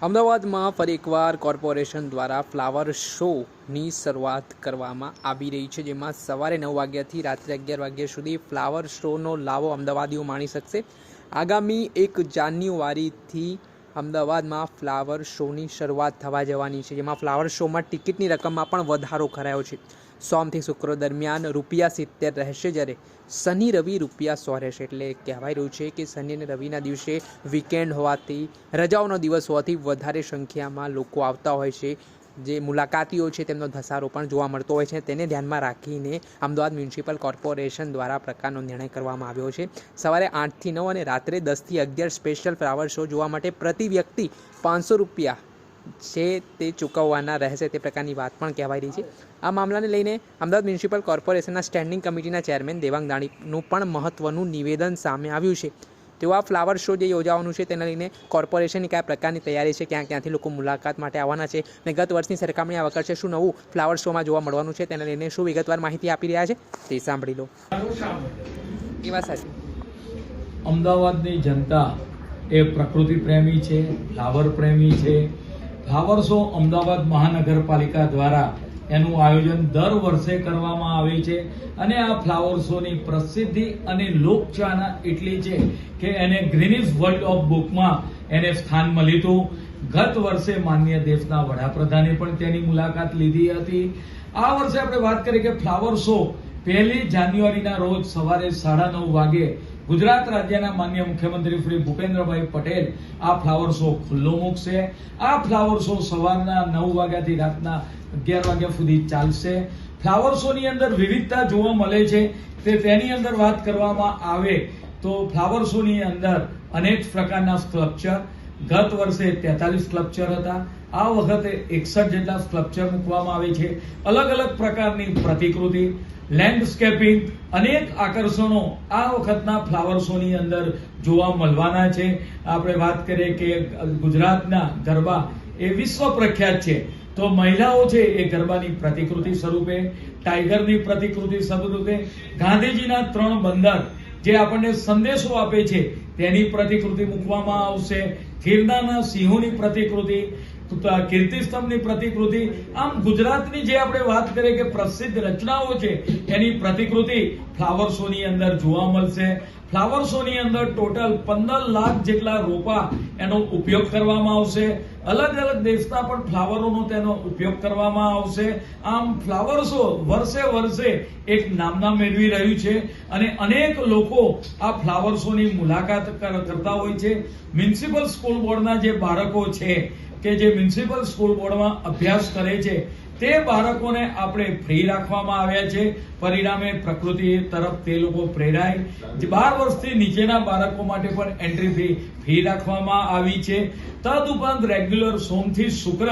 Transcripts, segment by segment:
અમદાવાદમાં ફરી એકવાર કોર્પોરેશન દ્વારા ફ્લાવર શોની શરૂઆત કરવામાં આવી રહી છે, જેમાં સવારે 9 વાગ્યાથી રાત્રે 11 વાગ્યા સુધી ફ્લાવર શોનો લાવો અમદાવાદીઓ માણી શકશે। આગામી 1 જાન્યુઆરીથી અમદાવાદમાં ફ્લાવર શોની શરૂઆત થવા જવાની છે, જેમાં ફ્લાવર શોમાં ટિકિટની રકમમાં પણ વધારો કરાયો છે। સોમથી શુક્ર દરમિયાન ₹70 રહેશે, જ્યારે શનિ રવિ ₹100 રહેશે। એટલે કહેવાય રહ્યું છે કે શનિ અને રવિના દિવસે વીકેન્ડ હોવાથી, રજાઓનો દિવસ હોવાથી વધારે સંખ્યામાં લોકો આવતા હોય છે। જે મુલાકાતીઓ છે તેમનો ધસારો પણ જોવા મળતો હોય છે। તેને ધ્યાનમાં રાખીને અમદાવાદ મ્યુનિસિપલ કોર્પોરેશન દ્વારા પ્રકારનો નિર્ણય કરવામાં આવ્યો છે। સવારે 8 થી 9 અને રાત્રે 10 થી 11 સ્પેશિયલ ફ્લાવર શો જોવા માટે પ્રતિ વ્યક્તિ ₹500 છે તે ચૂકવવાના રહેશે, તે પ્રકારની વાત પણ કહેવાઈ રહી છે। આ મામલાને લઈને અમદાવાદ મ્યુનિસિપલ કોર્પોરેશનના સ્ટેન્ડિંગ કમિટીના ચેરમેન દેવાંગ દાણીનું પણ મહત્વનું નિવેદન સામે આવ્યું છે। તેઓ આ ફ્લાવર શો જે યોજાવાનું છે તેને લઈને કોર્પોરેશનની કયા પ્રકારની તૈયારી છે, ક્યાંથી લોકો મુલાકાત માટે આવવાના છે અને ગત વર્ષની સરખામણી આ વખતે શું નવું ફ્લાવર શોમાં જોવા મળવાનું છે, તેને લઈને શું વિગતવાર માહિતી આપી રહ્યા છે તે સાંભળી લો। એ વાત સાચી, અમદાવાદની જનતા એ પ્રકૃતિ પ્રેમી છે, ફ્લાવર પ્રેમી છે। ફ્લાવર શો અમદાવાદ મહાનગરપાલિકા દ્વારા એનું આયોજન દર વર્ષે કરવામાં આવે છે અને આ ફ્લાવર શોની પ્રસિદ્ધિ અને લોકચાહના એટલી છે કે એને ગ્રીનિસ વર્લ્ડ ઓફ બુકમાં એને સ્થાન મળ્યું હતું। ગત વર્ષે માનનીય દેશના વડાપ્રધાને પણ તેની મુલાકાત લીધી હતી। આ વર્ષે આપણે વાત કરીએ કે ફ્લાવર શો 1 જાન્યુઆરીના રોજ સવારે 9:30 વાગે ગુજરાત રાજ્યના માનનીય મુખ્યમંત્રી શ્રી ભૂપેન્દ્રભાઈ પટેલ આ ફ્લાવર શો ખુલ્લો મૂકશે। આ ફ્લાવર શો સવારના 9 વાગ્યાથી રાતના 11 વાગ્યા સુધી ચાલશે। ફ્લાવર શો ની અંદર વિવિધતા જોવા મળે છે, તેની અંદર વાત કરવામાં આવે તો ફ્લાવર શો ની અંદર અનેક પ્રકારના સ્કલ્પચર, ગત વર્ષે 43 સ્કલ્પચર હતા, આ વખતે 61 જેટલા સ્કલ્પચર મૂકવામાં આવે છે। અલગ અલગ પ્રકારની પ્રતિકૃતિ, લેન્ડસ્કેપિંગ, અનેક આકર્ષણો આ વખતના ફ્લાવર શો ની અંદર જોવા મળવાના છે। આપણે વાત કરીએ કે ગુજરાતના ગરબા એ વિશ્વ પ્રખ્યાત છે, તો મહિલાઓ છે એ ગરબાની પ્રતિકૃતિ સ્વરૂપે, ટાઈગરની પ્રતિકૃતિ સ્વરૂપે, ગાંધીજીના 3 બંદર જે આપણને સંદેશો આપે છે તેની પ્રતિકૃતિ મૂકવામાં આવશે। ગિરનારના સિંહોની પ્રતિકૃતિ, કીર્તિસ્તંભની પ્રતિકૃતિ, આમ ગુજરાતની જે આપણે વાત કરીએ કે પ્રસિદ્ધ રચનાઓ છે એની પ્રતિકૃતિ ફ્લાવર શો ની અંદર જોવા મળશે। ફ્લાવર શો ની અંદર ટોટલ 15 લાખ જેટલા રોપા એનો ઉપયોગ કરવામાં આવશે। અલગ અલગ દેશના પણ ફ્લાવરોનો તેનો ઉપયોગ કરવામાં આવશે। આમ ફ્લાવર શો વર્ષે એક નામના મેળવી રહ્યું છે અને અનેક લોકો આ ફ્લાવર શો ની મુલાકાત કરતા હોય છે। મ્યુનિસિપલ સ્કૂલ બોર્ડના જે બાળકો છે કે જે મ્યુનિસિપલ સ્કૂલ બોર્ડમાં અભ્યાસ કરે છે તે બાળકોને આપણે ફ્રી રાખવામાં આવ્યા છે। પરિણામે પ્રકૃતિ તરફ તે લોકો પ્રેરાય। 12 વર્ષથી નીચેના બાળકો માટે પણ એન્ટ્રી ફી રાખવામાં આવી છે। તદુપરાંત રેગ્યુલર સોમથી શુક્ર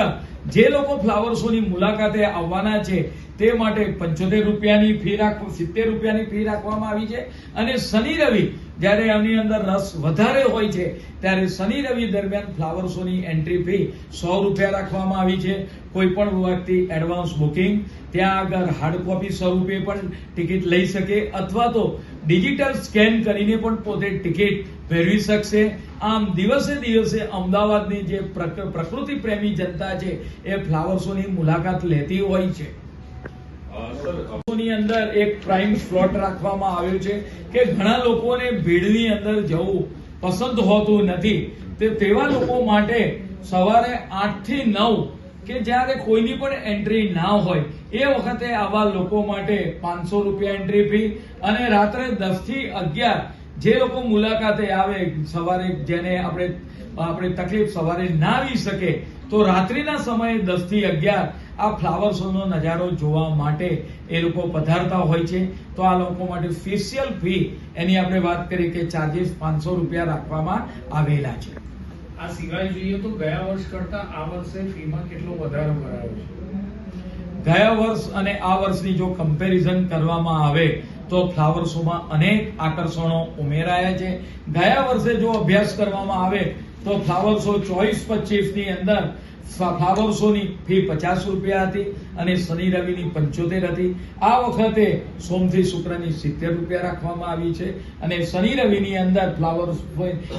જે લોકો ફ્લાવર શો ની મુલાકાતે આવવાના છે તે માટે ₹75 ફી 70 રૂપિયાની ફી રાખવામાં આવી છે અને શનિ રવિ જ્યારે આની અંદર રસ વધારે હોય છે ત્યારે શનિ રવિ દરમિયાન ફ્લાવર શો ની એન્ટ્રી ફી ₹100 રાખવામાં આવી છે। કોઈ પણ વ્યક્તિ એડવાન્સ બુકિંગ ત્યાં આગળ હાર્ડ કોપી સ્વરૂપે પણ ટિકિટ લઈ શકે અથવા તો ડિજિટલ સ્કેન કરીને પણ પોતે ટિકિટ મેળવી શકશે। આમ દિવસે અમદાવાદની જે પ્રકૃતિ પ્રેમી જનતા છે એ ફ્લાવર શો ની મુલાકાત લેતી હોય છે। ની અંદર એક પ્રાઇમ સ્લોટ રાખવામાં આવ્યો છે કે ઘણા લોકોને ભીડની અંદર જવું પસંદ હોતું નથી, તેવા લોકો માટે સવારે 8 થી 9 કે જ્યારે કોઈની પણ એન્ટ્રી ના હોય એ વખતે આવા લોકો માટે ₹500 એન્ટ્રી ફી અને રાત્રે 10 થી 11 જે લોકો મુલાકાતે આવે, સવારે જેને આપણે તકલીફ સવારે ના આવી શકે તો રાત્રિના સમયે 10 થી 11 આ ફ્લાવર શો નો નજારો જોવા માટે એ લોકો પધારતા હોય છે। તો આ લોકો માટે સ્પેશિયલ ફી એની આપણે વાત કરીએ કે ચાર્જીસ ₹500 રાખવામાં આવેલા છે। આ સિવાય જોઈએ તો ગયા વર્ષ કરતા આ વર્ષે ફીમાં કેટલો વધારો કરાયો છે? ગયા વર્ષ અને આ વર્ષની જો કમ્પેરિઝન કરવામાં આવે તો ફ્લાવર શોમાં અનેક આકર્ષણો ઉમેરાયા છે। ગયા વર્ષે જો અભ્યાસ કરવામાં આવે તો ફ્લાવર શો 24-25 ની અંદર ફ્લાવર શો ની ફી ₹50 હતી અને શનિ રવિની 75 હતી। આ વખતે સોમથી શુક્રની ₹70 રાખવામાં આવી છે અને શનિ રવિની અંદર ફ્લાવર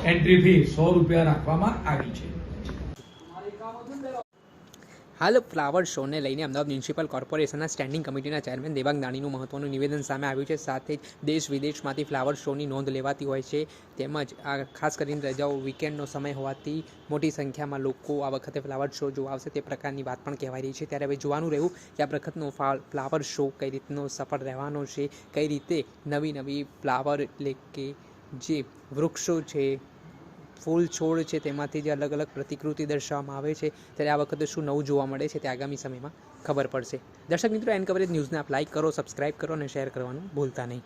એન્ટ્રી ફી ₹100 રાખવામાં આવી છે। હાલ ફ્લાવર શોને લઈને અમદાવાદ મ્યુનિસિપલ કોર્પોરેશનના સ્ટેન્ડિંગ કમિટીના ચેરમેન દેવાંગ દાણીનું મહત્વનું નિવેદન સામે આવ્યું છે. સાથે જ દેશ વિદેશમાંથી ફ્લાવર શોની નોંધ લેવાતી હોય છે. તેમજ આ ખાસ કરીને રજાઓ વીકેન્ડનો સમય હોવાથી મોટી સંખ્યામાં લોકો આ વખતે ફ્લાવર શો જોવા આવશે તે પ્રકારની વાત પણ કહેવાઈ રહી છે. ત્યારે હવે જોવાનું રહ્યું કે આ વખતનો ફ્લાવર શો કઈ રીતનો સફળ રહેવાનો છે, કઈ રીતે નવી ફ્લાવર એટલે કે જે વૃક્ષો છે, ફૂલ છોડ છે, તેમાંથી જે અલગ અલગ પ્રતિકૃતિ દર્શાવવામાં આવે છે, ત્યારે આ વખતે શું નવું જોવા મળે છે તે આગામી સમયમાં ખબર પડશે. દર્શક મિત્રો, એન કવરેજ ન્યૂઝને આપ લાઇક કરો, સબસ્ક્રાઇબ કરો અને શેર કરવાનું ભૂલતા નહીં.